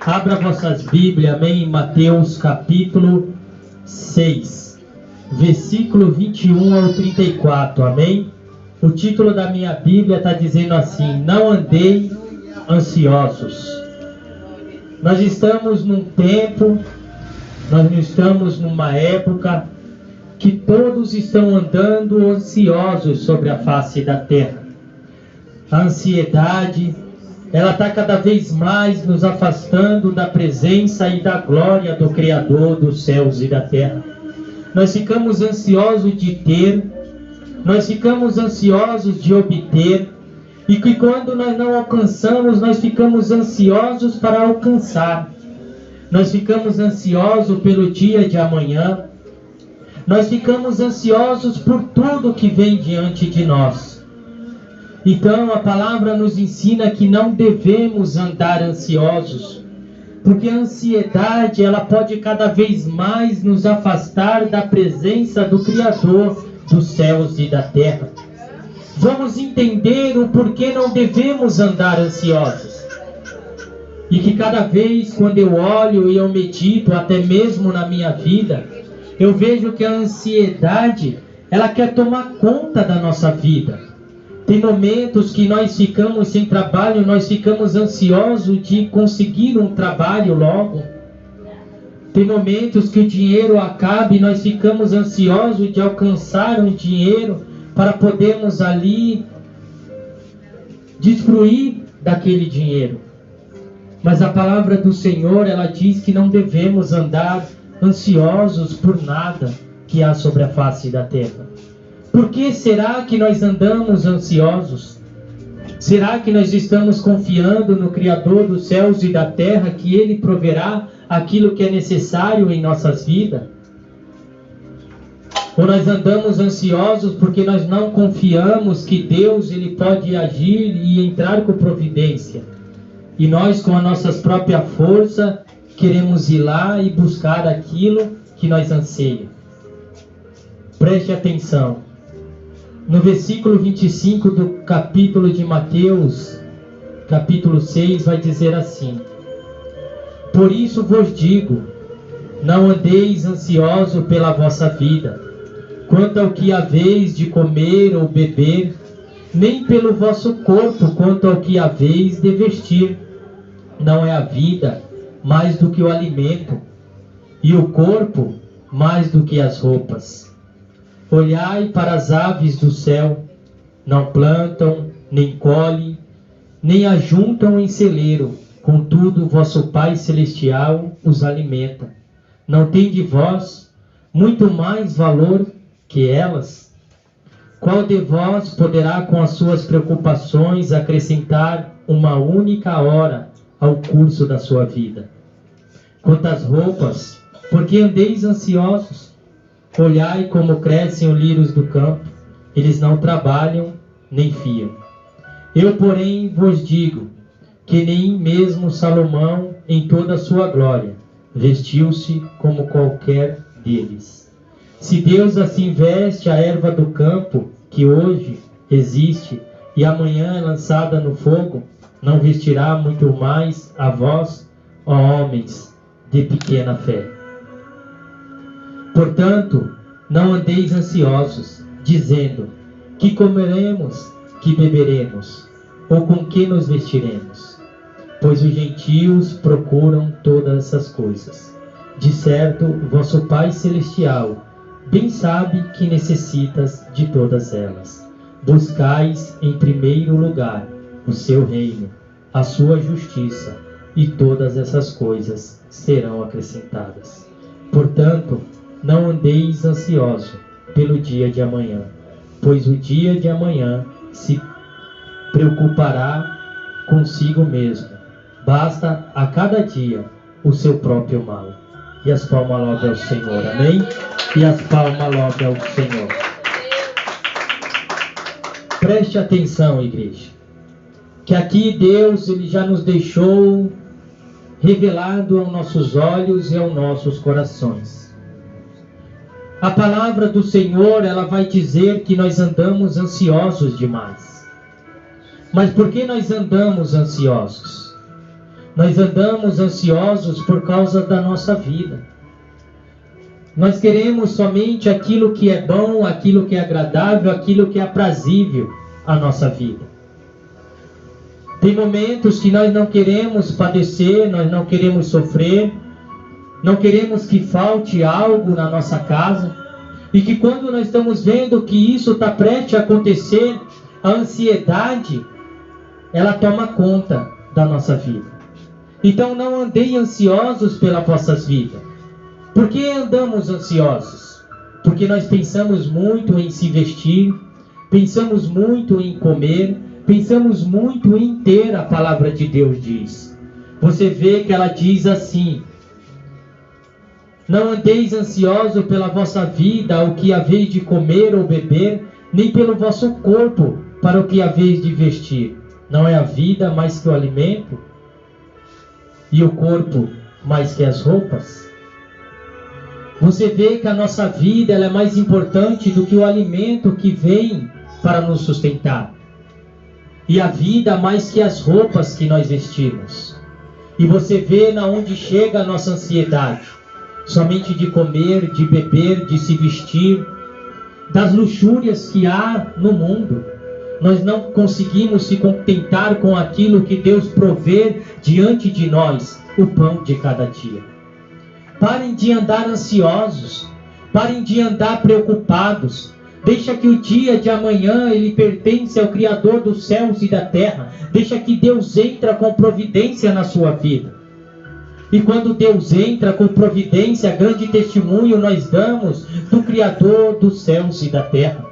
Abra vossas Bíblias, amém, em Mateus capítulo 6, versículo 21 ao 34, amém? O título da minha Bíblia está dizendo assim: não andei ansiosos. Nós estamos num tempo, nós estamos numa época que todos estão andando ansiosos sobre a face da terra. A ansiedade, ela está cada vez mais nos afastando da presença e da glória do Criador dos céus e da terra. Nós ficamos ansiosos de ter, nós ficamos ansiosos de obter, e que quando nós não alcançamos, nós ficamos ansiosos para alcançar. Nós ficamos ansiosos pelo dia de amanhã, nós ficamos ansiosos por tudo que vem diante de nós. Então a palavra nos ensina que não devemos andar ansiosos, porque a ansiedade, ela pode cada vez mais nos afastar da presença do Criador dos céus e da terra. Vamos entender o porquê não devemos andar ansiosos. E que cada vez quando eu olho e eu medito, até mesmo na minha vida, eu vejo que a ansiedade, ela quer tomar conta da nossa vida. Tem momentos que nós ficamos sem trabalho, nós ficamos ansiosos de conseguir um trabalho logo. Tem momentos que o dinheiro acaba e nós ficamos ansiosos de alcançar um dinheiro para podermos ali desfruir daquele dinheiro. Mas a palavra do Senhor, ela diz que não devemos andar ansiosos por nada que há sobre a face da terra. Por que será que nós andamos ansiosos? Será que nós estamos confiando no Criador dos céus e da terra, que Ele proverá aquilo que é necessário em nossas vidas? Ou nós andamos ansiosos porque nós não confiamos que Deus, Ele pode agir e entrar com providência, e nós com a nossa própria força queremos ir lá e buscar aquilo que nós anseiamos? Preste atenção. No versículo 25 do capítulo de Mateus, capítulo 6, vai dizer assim: por isso vos digo, não andeis ansiosos pela vossa vida, quanto ao que haveis de comer ou beber, nem pelo vosso corpo, quanto ao que haveis de vestir. Não é a vida mais do que o alimento, e o corpo mais do que as roupas. Olhai para as aves do céu, não plantam, nem colhem, nem ajuntam em celeiro, contudo vosso Pai Celestial os alimenta. Não tende vós muito mais valor que elas? Qual de vós poderá com as suas preocupações acrescentar uma única hora ao curso da sua vida? Quanto às roupas, por que andeis ansiosos? Olhai como crescem os lírios do campo, eles não trabalham nem fiam. Eu, porém, vos digo que nem mesmo Salomão, em toda a sua glória, vestiu-se como qualquer deles. Se Deus assim veste a erva do campo, que hoje existe e amanhã é lançada no fogo, não vestirá muito mais a vós, ó homens de pequena fé. Portanto, não andeis ansiosos, dizendo: que comeremos, que beberemos, ou com que nos vestiremos? Pois os gentios procuram todas essas coisas. De certo, vosso Pai Celestial bem sabe que necessitas de todas elas. Buscais em primeiro lugar o seu reino, a sua justiça, e todas essas coisas serão acrescentadas. Portanto, não andeis ansiosos pelo dia de amanhã, pois o dia de amanhã se preocupará consigo mesmo. Basta a cada dia o seu próprio mal. E as palmas logo ao Senhor, amém? E as palmas logo ao Senhor. Preste atenção, igreja, que aqui Deus, Ele já nos deixou revelado aos nossos olhos e aos nossos corações. A palavra do Senhor, ela vai dizer que nós andamos ansiosos demais. Mas por que nós andamos ansiosos? Nós andamos ansiosos por causa da nossa vida. Nós queremos somente aquilo que é bom, aquilo que é agradável, aquilo que é aprazível à nossa vida. Tem momentos que nós não queremos padecer, nós não queremos sofrer, não queremos que falte algo na nossa casa, e que quando nós estamos vendo que isso está prestes a acontecer, a ansiedade, ela toma conta da nossa vida. Então não andei ansiosos pelas vossas vidas. Por que andamos ansiosos? Porque nós pensamos muito em se vestir, pensamos muito em comer, pensamos muito em ter, a palavra de Deus diz. Você vê que ela diz assim: não andeis ansiosos pela vossa vida, o que haveis de comer ou beber, nem pelo vosso corpo, para o que haveis de vestir. Não é a vida mais que o alimento? E o corpo mais que as roupas? Você vê que a nossa vida ela é mais importante do que o alimento que vem para nos sustentar. E a vida mais que as roupas que nós vestimos. E você vê na onde chega a nossa ansiedade. Somente de comer, de beber, de se vestir, das luxúrias que há no mundo. Nós não conseguimos se contentar com aquilo que Deus provê diante de nós, o pão de cada dia. Parem de andar ansiosos, parem de andar preocupados. Deixa que o dia de amanhã ele pertence ao Criador dos céus e da terra. Deixa que Deus entra com providência na sua vida. E quando Deus entra com providência, grande testemunho nós damos do Criador dos céus e da terra.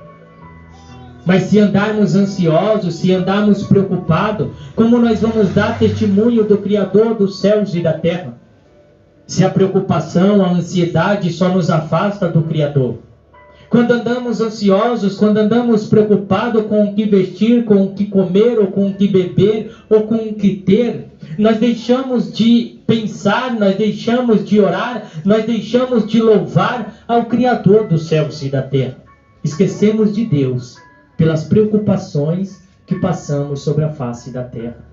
Mas se andarmos ansiosos, se andarmos preocupados, como nós vamos dar testemunho do Criador dos céus e da terra? Se a preocupação, a ansiedade só nos afasta do Criador. Quando andamos ansiosos, quando andamos preocupados com o que vestir, com o que comer, ou com o que beber, ou com o que ter, nós deixamos de pensar, nós deixamos de orar, nós deixamos de louvar ao Criador dos céus e da terra. Esquecemos de Deus pelas preocupações que passamos sobre a face da terra.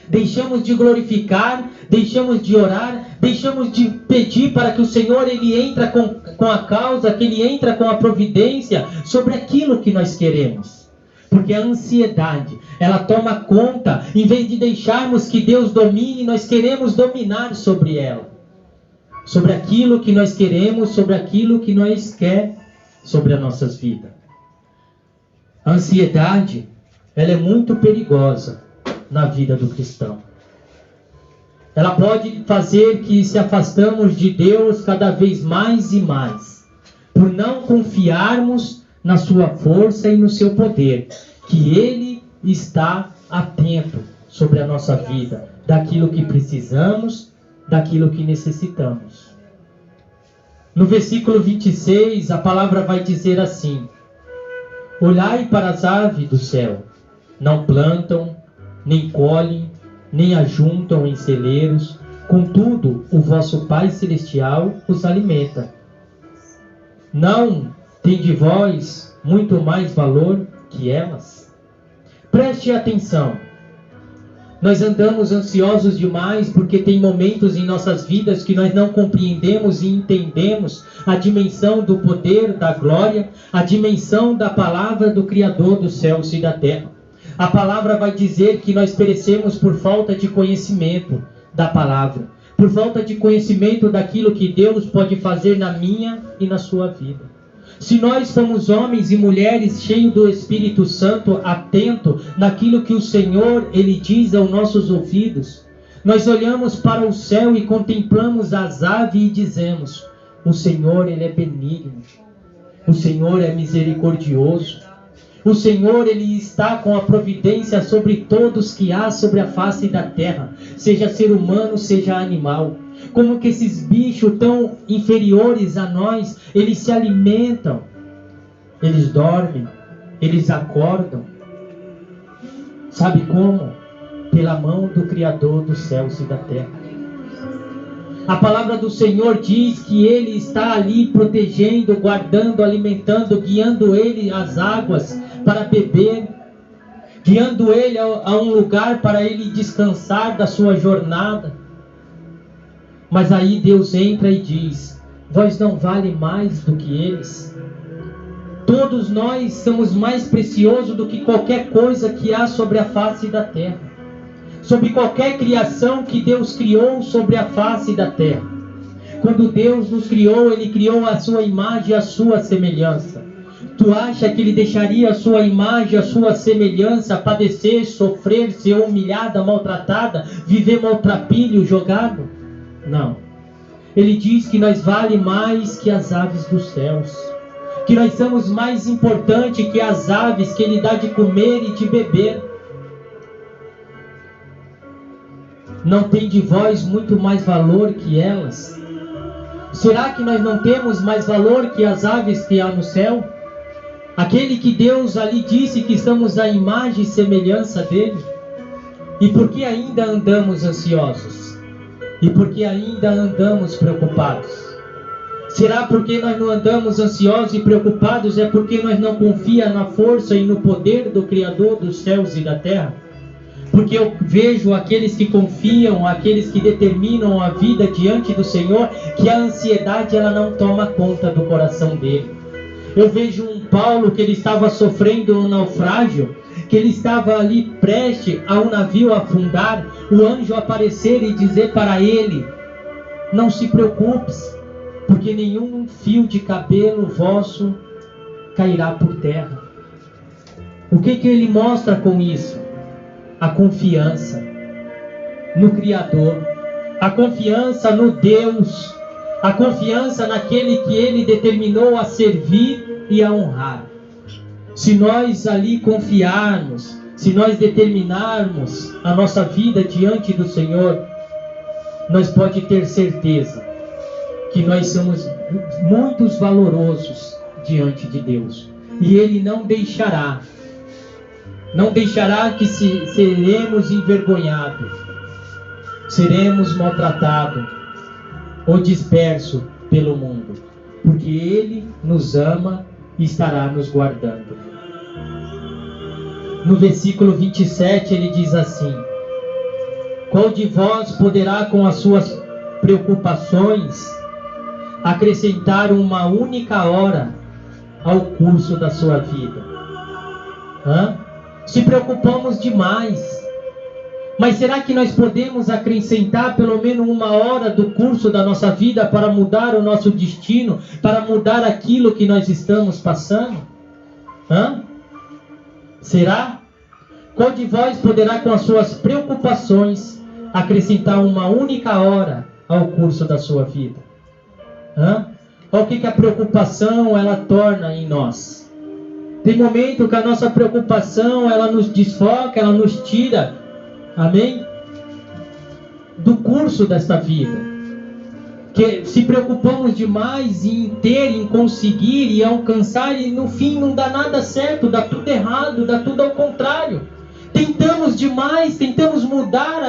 Deixamos de glorificar, deixamos de orar, deixamos de pedir para que o Senhor ele entra com a causa, que ele entra com a providência sobre aquilo que nós queremos. Porque a ansiedade, ela toma conta, em vez de deixarmos que Deus domine, nós queremos dominar sobre ela. Sobre aquilo que nós queremos, sobre aquilo que nós queremos, sobre as nossas vidas. A ansiedade, ela é muito perigosa na vida do cristão. Ela pode fazer que se afastamos de Deus cada vez mais e mais, por não confiarmos na sua força e no seu poder, que Ele está atento sobre a nossa vida, daquilo que precisamos, daquilo que necessitamos. No versículo 26, a palavra vai dizer assim: olhai para as aves do céu, não plantam, nem colhem, nem ajuntam em celeiros, contudo o vosso Pai Celestial os alimenta. Não tem de vós muito mais valor que elas? Preste atenção. Nós andamos ansiosos demais porque tem momentos em nossas vidas que nós não compreendemos e entendemos a dimensão do poder, da glória, a dimensão da palavra do Criador dos céus e da terra. A palavra vai dizer que nós perecemos por falta de conhecimento da palavra, por falta de conhecimento daquilo que Deus pode fazer na minha e na sua vida. Se nós somos homens e mulheres cheios do Espírito Santo, atento naquilo que o Senhor ele diz aos nossos ouvidos, nós olhamos para o céu e contemplamos as aves e dizemos: o Senhor ele é benigno, o Senhor é misericordioso, o Senhor ele está com a providência sobre todos que há sobre a face da terra, seja ser humano, seja animal. Como que esses bichos tão inferiores a nós, eles se alimentam, eles dormem, eles acordam. Sabe como? Pela mão do Criador dos céus e da terra. A palavra do Senhor diz que Ele está ali protegendo, guardando, alimentando, guiando Ele as águas para beber. guiando ele a um lugar para ele descansar da sua jornada. Mas aí Deus entra e diz: vós não vale mais do que eles. Todos nós somos mais preciosos do que qualquer coisa que há sobre a face da terra, sobre qualquer criação que Deus criou sobre a face da terra. Quando Deus nos criou, Ele criou a sua imagem e a sua semelhança. Tu acha que Ele deixaria a sua imagem, a sua semelhança, padecer, sofrer, ser humilhada, maltratada, viver maltrapilho, jogado? Não. Ele diz que nós vale mais que as aves dos céus, que nós somos mais importantes que as aves que Ele dá de comer e de beber. Não tem de vós muito mais valor que elas? Será que nós não temos mais valor que as aves que há no céu? Aquele que Deus ali disse que estamos à imagem e semelhança dele. E por que ainda andamos ansiosos? E por que ainda andamos preocupados? Será porque nós não andamos ansiosos e preocupados? É porque nós não confiamos na força e no poder do Criador dos céus e da terra? Porque eu vejo aqueles que confiam, aqueles que determinam a vida diante do Senhor, que a ansiedade ela não toma conta do coração dele. Eu vejo um Paulo que ele estava sofrendo um naufrágio, que ele estava ali prestes a um navio afundar, o anjo aparecer e dizer para ele: não se preocupe, porque nenhum fio de cabelo vosso cairá por terra. O que ele mostra com isso? A confiança no Criador, a confiança no Deus, a confiança naquele que Ele determinou a servir e a honrar. Se nós ali confiarmos, se nós determinarmos a nossa vida diante do Senhor, nós pode ter certeza que nós somos muito valorosos diante de Deus. E Ele não deixará que seremos envergonhados, seremos maltratados ou dispersos pelo mundo, porque Ele nos ama e estará nos guardando. No versículo 27 ele diz assim: qual de vós poderá com as suas preocupações acrescentar uma única hora ao curso da sua vida? Se preocupamos demais, mas será que nós podemos acrescentar pelo menos uma hora do curso da nossa vida para mudar o nosso destino, para mudar aquilo que nós estamos passando? Será? Qual de vós poderá com as suas preocupações acrescentar uma única hora ao curso da sua vida? Olha o que a preocupação ela torna em nós. Tem momento que a nossa preocupação ela nos desfoca, ela nos tira, amém? Do curso desta vida. Que se preocupamos demais em ter, em conseguir e alcançar, e no fim não dá nada certo, dá tudo errado, dá tudo ao contrário. Tentamos demais, tentamos mudar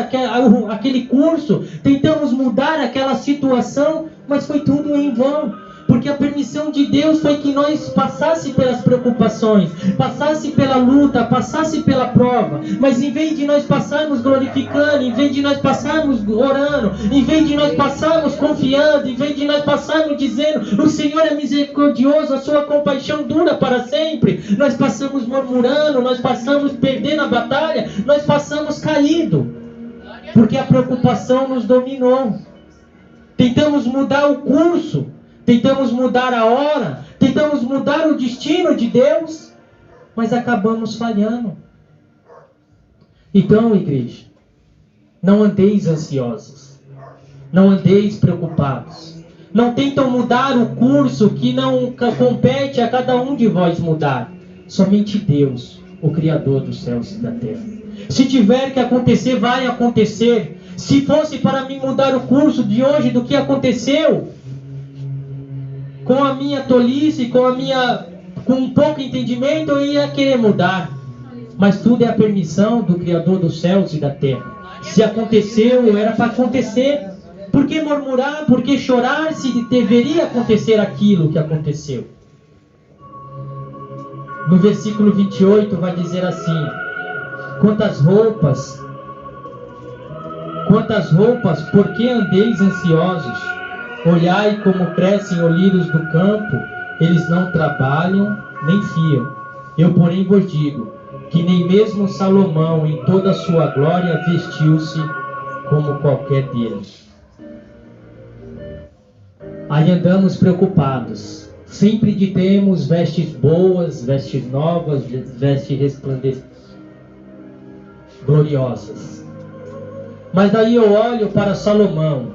aquele curso, tentamos mudar aquela situação, mas foi tudo em vão. Porque a permissão de Deus foi que nós passasse pelas preocupações, passasse pela luta, passasse pela prova. Mas em vez de nós passarmos glorificando, em vez de nós passarmos orando, em vez de nós passarmos confiando, em vez de nós passarmos dizendo: o Senhor é misericordioso, a sua compaixão dura para sempre, nós passamos murmurando, nós passamos perdendo a batalha, nós passamos caído. Porque a preocupação nos dominou. Tentamos mudar o curso, tentamos mudar a hora, tentamos mudar o destino de Deus, mas acabamos falhando. Então, igreja, não andeis ansiosos, não andeis preocupados, não tentam mudar o curso que não compete a cada um de vós mudar. Somente Deus, o Criador dos céus e da terra. Se tiver que acontecer, vai acontecer. Se fosse para mim mudar o curso de hoje do que aconteceu, com a minha tolice, com um pouco entendimento, eu ia querer mudar. Mas tudo é a permissão do Criador dos céus e da terra. Se aconteceu, era para acontecer. Por que murmurar? Por que chorar se deveria acontecer aquilo que aconteceu? No versículo 28 vai dizer assim: Quantas roupas, por que andeis ansiosos? Olhai como crescem os lírios do campo, eles não trabalham nem fiam. Eu, porém, vos digo, que nem mesmo Salomão, em toda a sua glória, vestiu-se como qualquer deles. Aí andamos preocupados. Sempre que temos vestes boas, vestes novas, vestes resplandecentes, gloriosas. Mas daí eu olho para Salomão,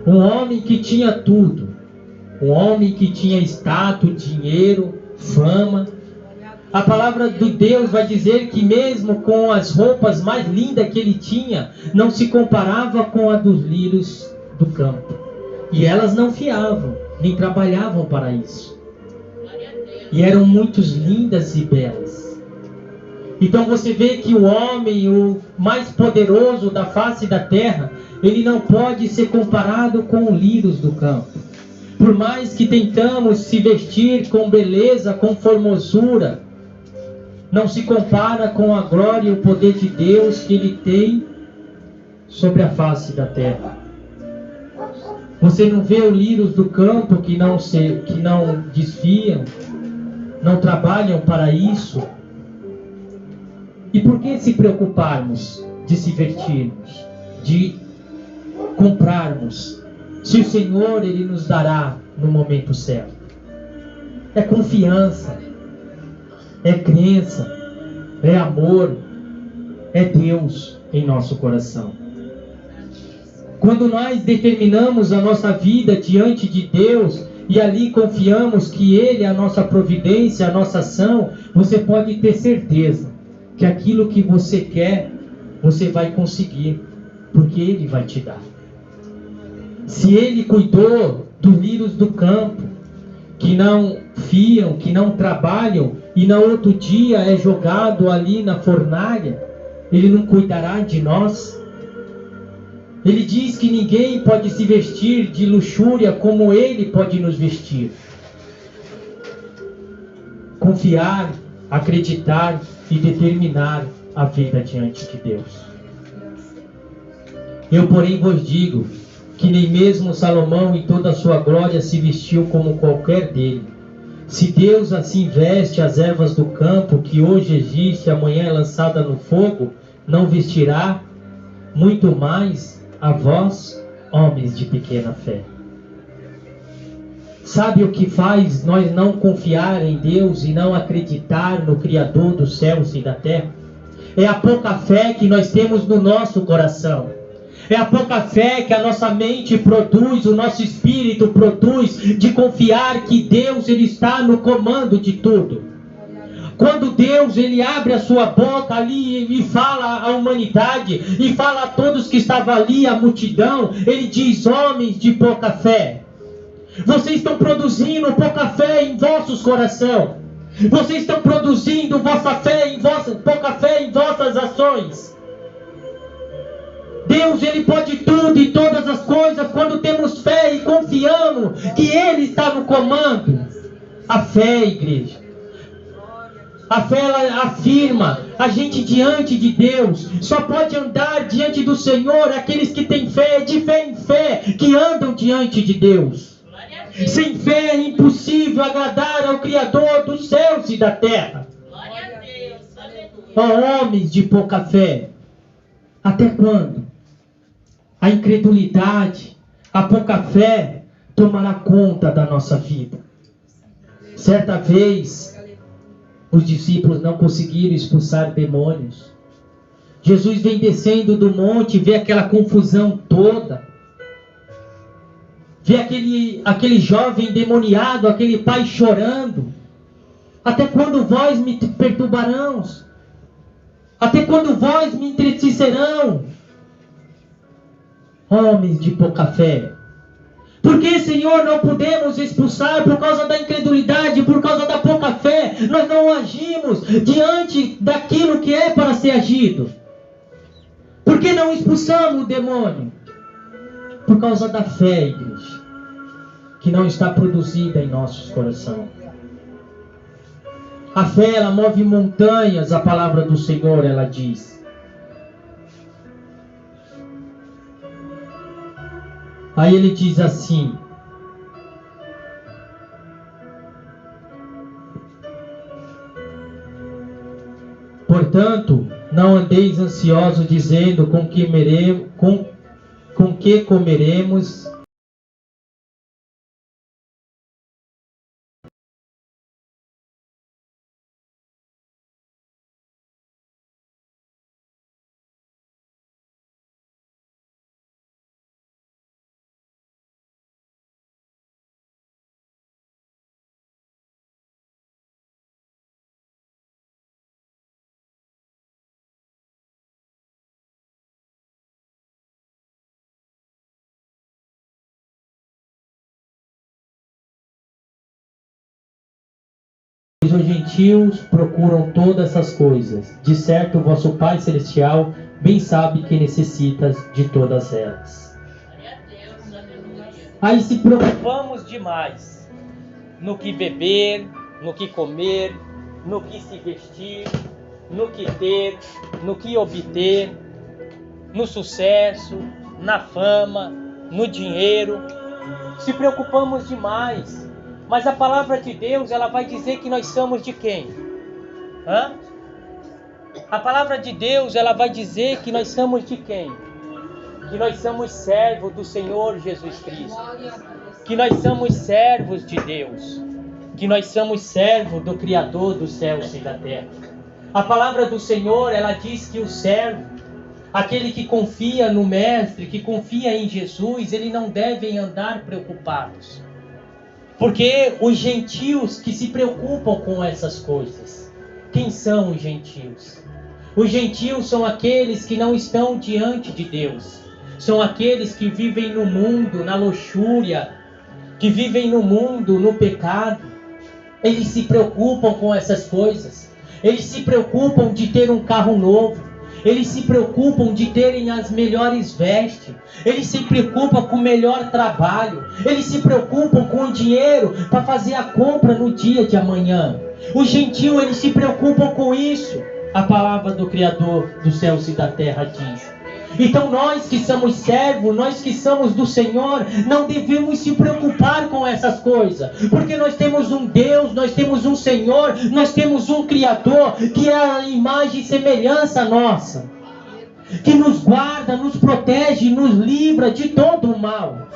um homem que tinha tudo, um homem que tinha status, dinheiro, fama. A palavra de Deus vai dizer que mesmo com as roupas mais lindas que ele tinha, não se comparava com a dos lírios do campo. E elas não fiavam, nem trabalhavam para isso. E eram muito lindas e belas. Então você vê que o homem, o mais poderoso da face da terra, ele não pode ser comparado com os lírios do campo. Por mais que tentamos se vestir com beleza, com formosura, não se compara com a glória e o poder de Deus que ele tem sobre a face da terra. Você não vê os lírios do campo que não desfiam, não trabalham para isso? E por que se preocuparmos de se vestirmos, de comprarmos, se o Senhor ele nos dará no momento certo? É confiança, é crença, é amor, é Deus em nosso coração. Quando nós determinamos a nossa vida diante de Deus e ali confiamos que Ele é a nossa providência, a nossa ação, você pode ter certeza que aquilo que você quer, você vai conseguir, porque Ele vai te dar. Se Ele cuidou dos lírios do campo, que não fiam, que não trabalham, e no outro dia é jogado ali na fornalha, Ele não cuidará de nós? Ele diz que ninguém pode se vestir de luxúria como Ele pode nos vestir. Confiar, acreditar e determinar a vida diante de Deus. Eu, porém, vos digo que nem mesmo Salomão em toda a sua glória se vestiu como qualquer dele. Se Deus assim veste as ervas do campo, que hoje existe, amanhã é lançada no fogo, não vestirá muito mais a vós, homens de pequena fé. Sabe o que faz nós não confiar em Deus e não acreditar no Criador dos céus e da terra? É a pouca fé que nós temos no nosso coração. É a pouca fé que a nossa mente produz, o nosso espírito produz, de confiar que Deus ele está no comando de tudo. Quando Deus ele abre a sua boca ali e fala à humanidade, e fala a todos que estavam ali, a multidão, ele diz: homens de pouca fé, vocês estão produzindo pouca fé em vossos corações. Vocês estão produzindo pouca fé em vossas ações. Deus ele pode tudo e todas as coisas quando temos fé e confiamos que Ele está no comando. A fé, igreja. A fé ela afirma a gente diante de Deus. Só pode andar diante do Senhor aqueles que têm fé, de fé em fé, que andam diante de Deus. Sem fé é impossível agradar ao Criador dos céus e da terra. Glória a Deus, aleluia. Ó homens de pouca fé, até quando a incredulidade, a pouca fé tomará conta da nossa vida? Certa vez, os discípulos não conseguiram expulsar demônios. Jesus vem descendo do monte, vê aquela confusão toda. Vê aquele jovem endemoniado, aquele pai chorando. Até quando vós me perturbarão? Até quando vós me entristecerão? Homens de pouca fé. Por que, Senhor, não podemos expulsar por causa da incredulidade, por causa da pouca fé? Nós não agimos diante daquilo que é para ser agido. Por que não expulsamos o demônio? Por causa da fé, igreja, que não está produzida em nossos corações. A fé, ela move montanhas, a palavra do Senhor, ela diz. Aí ele diz assim: portanto, não andeis ansiosos dizendo com que comeremos, pois os gentios procuram todas essas coisas. De certo, o vosso Pai Celestial bem sabe que necessitas de todas elas. Aí se preocupamos demais no que beber, no que comer, no que se vestir, no que ter, no que obter, no sucesso, na fama, no dinheiro. Se preocupamos demais. Mas a palavra de Deus, ela vai dizer que nós somos de quem? A palavra de Deus, ela vai dizer que nós somos de quem? Que nós somos servos do Senhor Jesus Cristo. Que nós somos servos de Deus. Que nós somos servos do Criador dos céus e da terra. A palavra do Senhor, ela diz que o servo, aquele que confia no Mestre, que confia em Jesus, ele não deve andar preocupados. Porque os gentios que se preocupam com essas coisas. Quem são os gentios? Os gentios são aqueles que não estão diante de Deus. São aqueles que vivem no mundo, na luxúria, que vivem no mundo, no pecado. Eles se preocupam com essas coisas. Eles se preocupam de ter um carro novo. Eles se preocupam de terem as melhores vestes. Eles se preocupam com o melhor trabalho. Eles se preocupam com o dinheiro para fazer a compra no dia de amanhã. Os gentios, eles se preocupam com isso. A palavra do Criador dos céus e da terra diz. Então nós que somos servos, nós que somos do Senhor, não devemos se preocupar com essas coisas. Porque nós temos um Deus, nós temos um Senhor, nós temos um Criador, que é a imagem e semelhança nossa. Que nos guarda, nos protege, nos livra de todo o mal.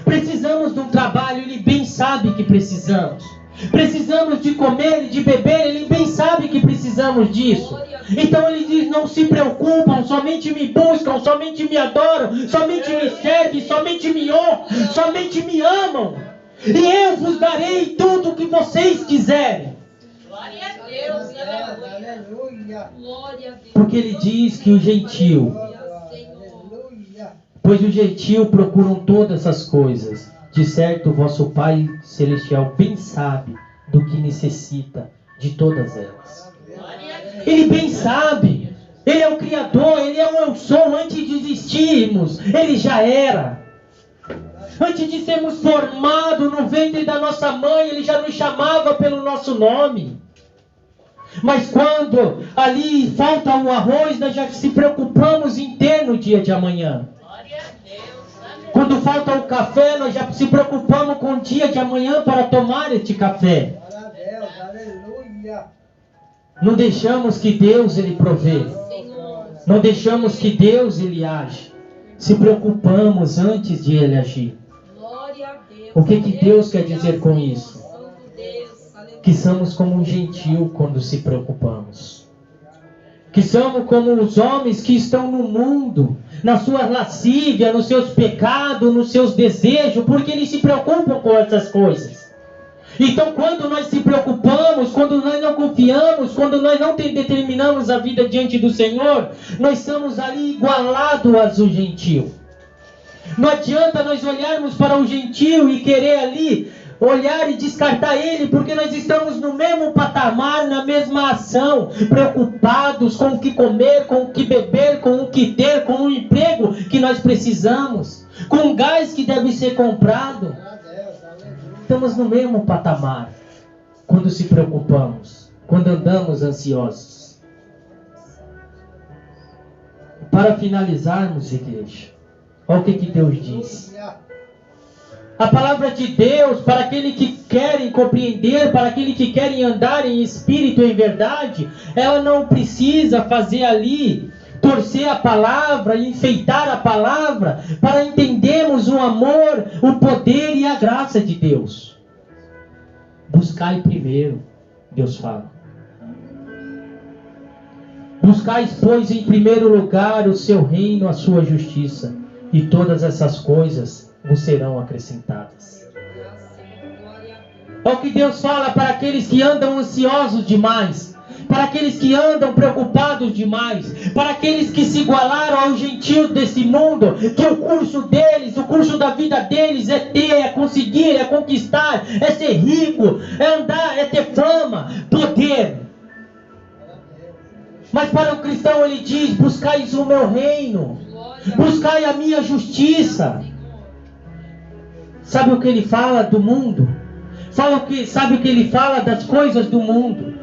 Precisamos de um trabalho, Ele bem sabe que precisamos. Precisamos de comer e de beber, Ele bem sabe que precisamos disso. Então Ele diz, não se preocupam, somente me buscam, somente me adoram, somente me servem, somente me honram, somente me amam. E eu vos darei tudo o que vocês quiserem. Glória a Deus, aleluia. Porque Ele diz que o gentio, pois os gentios procuram todas essas coisas. De certo, o vosso Pai Celestial bem sabe do que necessita de todas elas. Ele bem sabe. Ele é o Criador. Ele é o eu sou. Antes de existirmos, Ele já era. Antes de sermos formados no ventre da nossa mãe, Ele já nos chamava pelo nosso nome. Mas quando ali falta o arroz, nós já se preocupamos em ter no dia de amanhã. Quando falta o café, nós já se preocupamos com o dia de amanhã para tomar este café. Não deixamos que Deus Ele provê. Não deixamos que Deus Ele age. Se preocupamos antes de Ele agir. O que Deus quer dizer com isso? Que somos como um gentio quando se preocupamos. Que somos como os homens que estão no mundo, na sua lascívia, nos seus pecados, nos seus desejos, porque eles se preocupam com essas coisas. Então quando nós se preocupamos, quando nós não confiamos, quando nós não determinamos a vida diante do Senhor, nós somos ali igualados ao gentio. Não adianta nós olharmos para o gentio e querer ali olhar e descartar ele, porque nós estamos no mesmo patamar, na mesma ação, preocupados com o que comer, com o que beber, com o que ter, com o emprego que nós precisamos, com o gás que deve ser comprado. Estamos no mesmo patamar. quando se preocupamos, quando andamos ansiosos. Para finalizarmos, igreja, olha o que Deus diz. A palavra de Deus, para aqueles que querem compreender, para aqueles que querem andar em espírito e em verdade, ela não precisa fazer ali, torcer a palavra, enfeitar a palavra, para entendermos o amor, o poder e a graça de Deus. Buscai primeiro, Deus fala. Buscai, pois, em primeiro lugar o seu reino, a sua justiça, e todas essas coisas vos serão acrescentadas. É o que Deus fala para aqueles que andam ansiosos demais, para aqueles que andam preocupados demais, para aqueles que se igualaram aos gentios desse mundo, que o curso deles, o curso da vida deles é ter, é conseguir, é conquistar, é ser rico, é andar, é ter fama, poder. Mas para o cristão ele diz: buscai o meu reino, buscai a minha justiça. Sabe o que ele fala do mundo? Sabe o que ele fala das coisas do mundo?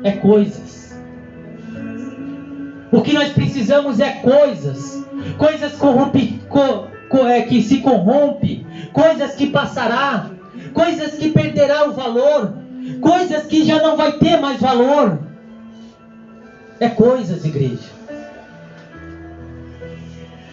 É coisas. O que nós precisamos é coisas. Coisas que se corrompem. Coisas que passará. Coisas que perderá o valor. Coisas que já não vai ter mais valor. É coisas, igreja.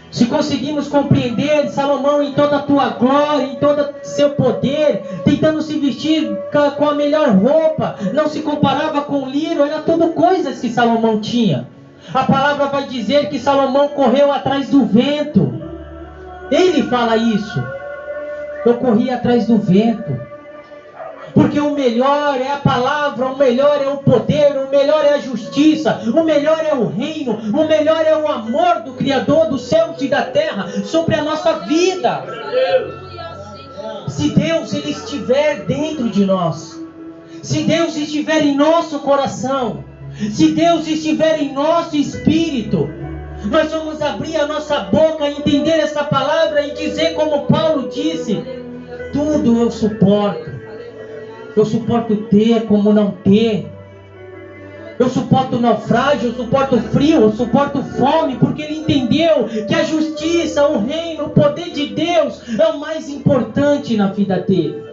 Se conseguimos compreender Salomão em toda a tua glória, em todo o seu poder, tentando se vestir com a melhor roupa, não se comparava com Lírio, era tudo coisas que Salomão tinha. A palavra vai dizer que Salomão correu atrás do vento. Ele fala isso. Eu corri atrás do vento. Porque o melhor é a palavra, o melhor é o poder, o melhor é a justiça, o melhor é o reino, o melhor é o amor do Criador dos céus e da terra sobre a nossa vida. Se Deus ele estiver dentro de nós, se Deus estiver em nosso coração, se Deus estiver em nosso espírito, nós vamos abrir a nossa boca, entender essa palavra e dizer como Paulo disse: tudo eu suporto. Eu suporto ter como não ter. Eu suporto naufrágio, eu suporto frio, eu suporto fome, porque ele entendeu que a justiça, o reino, o poder de Deus é o mais importante na vida dele.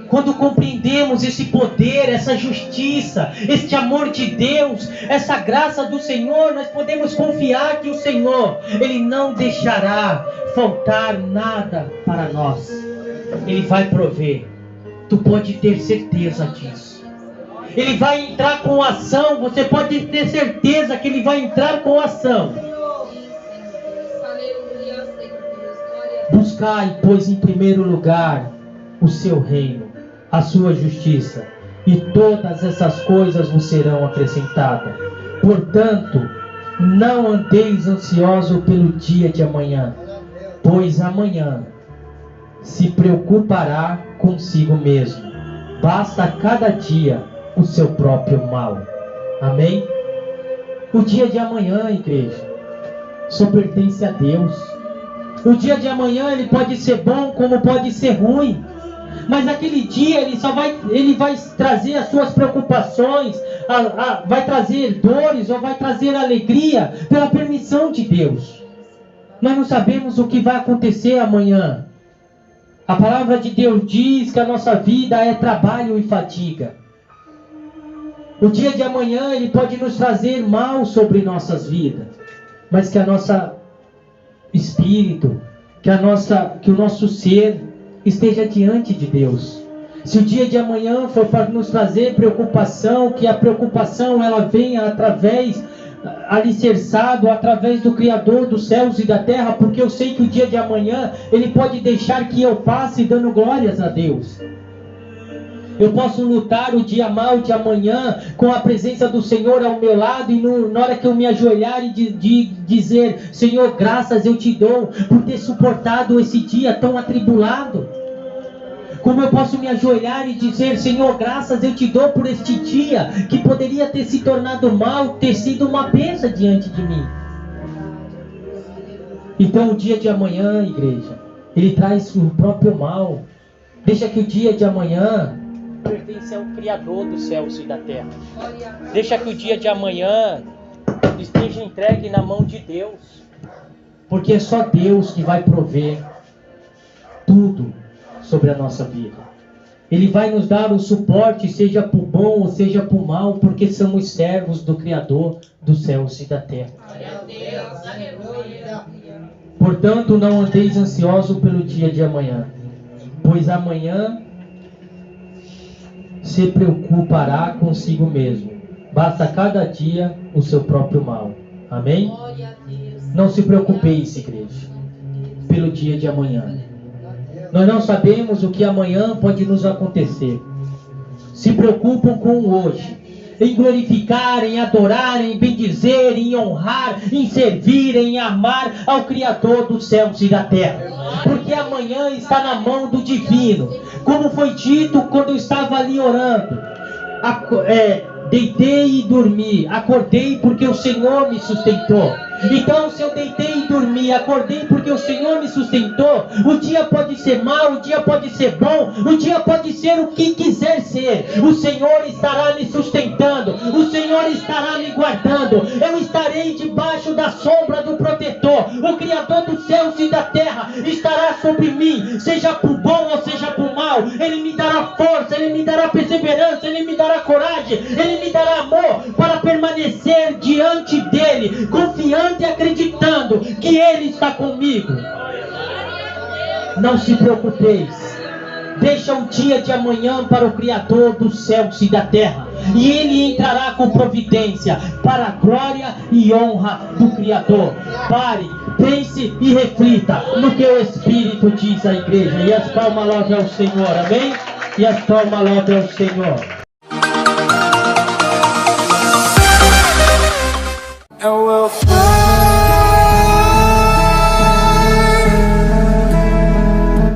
Quando compreendemos esse poder, essa justiça, este amor de Deus, essa graça do Senhor, nós podemos confiar que o Senhor, Ele não deixará faltar nada para nós. Ele vai prover. Tu pode ter certeza disso. Ele vai entrar com ação. Você pode ter certeza que Ele vai entrar com ação. Buscai, pois, em primeiro lugar o seu reino, a sua justiça, e todas essas coisas vos serão acrescentadas. Portanto, não andeis ansiosos pelo dia de amanhã, pois amanhã se preocupará consigo mesmo. Basta a cada dia o seu próprio mal. Amém? O dia de amanhã, igreja, só pertence a Deus. O dia de amanhã ele pode ser bom como pode ser ruim. Mas aquele dia ele vai trazer as suas preocupações, vai trazer dores ou vai trazer alegria pela permissão de Deus. Nós não sabemos o que vai acontecer amanhã. A palavra de Deus diz que a nossa vida é trabalho e fadiga. O dia de amanhã ele pode nos trazer mal sobre nossas vidas, mas que a nossa espírito, que o nosso ser esteja diante de Deus. Se o dia de amanhã for para nos trazer preocupação, que a preocupação ela venha alicerçado através do Criador dos céus e da terra, porque eu sei que o dia de amanhã ele pode deixar que eu passe dando glórias a Deus. Eu posso lutar o dia mal de amanhã com a presença do Senhor ao meu lado, e na hora que eu me ajoelhar e dizer: Senhor, graças eu te dou por ter suportado esse dia tão atribulado. Como eu posso me ajoelhar e dizer: Senhor, graças eu te dou por este dia que poderia ter se tornado mal, ter sido uma bênção diante de mim. Então o dia de amanhã, igreja, ele traz o próprio mal. Deixa que o dia de amanhã pertence ao Criador dos céus e da terra. Deixa que o dia de amanhã esteja entregue na mão de Deus. Porque é só Deus que vai prover tudo sobre a nossa vida. Ele vai nos dar o suporte, seja por bom ou seja por mal, porque somos servos do Criador dos céus e da terra. Portanto, não andeis ansiosos pelo dia de amanhã, pois amanhã se preocupará consigo mesmo. Basta cada dia o seu próprio mal. Amém? Não se preocupeis, igreja, pelo dia de amanhã. Nós não sabemos o que amanhã pode nos acontecer. Se preocupam com o hoje, em glorificar, em adorar, em bendizer, em honrar, em servir, em amar ao Criador dos céus e da terra. Porque amanhã está na mão do divino. Como foi dito quando eu estava ali orando. Deitei e dormi, acordei porque o Senhor me sustentou. Então, se eu deitei e dormi, acordei porque o Senhor me sustentou, o dia pode ser mau, o dia pode ser bom, o dia pode ser o que quiser ser. O Senhor estará me sustentando, o Senhor estará me guardando. Eu estarei debaixo da sombra do protetor. O Criador dos céus e da terra estará sobre mim, seja por bom ou seja por mal. Ele me dará força, Ele me dará perseverança, Ele me dará coragem, Ele me dará amor para permanecer diante dEle, confiando e acreditando que Ele está comigo. Não se preocupeis. Deixa o dia de amanhã para o Criador dos céus e da terra, e Ele entrará com providência para a glória e honra do Criador. Pare, pense e reflita no que o Espírito diz à igreja. E as palmas louvem ao Senhor, amém? E as palmas louvem ao Senhor. And we'll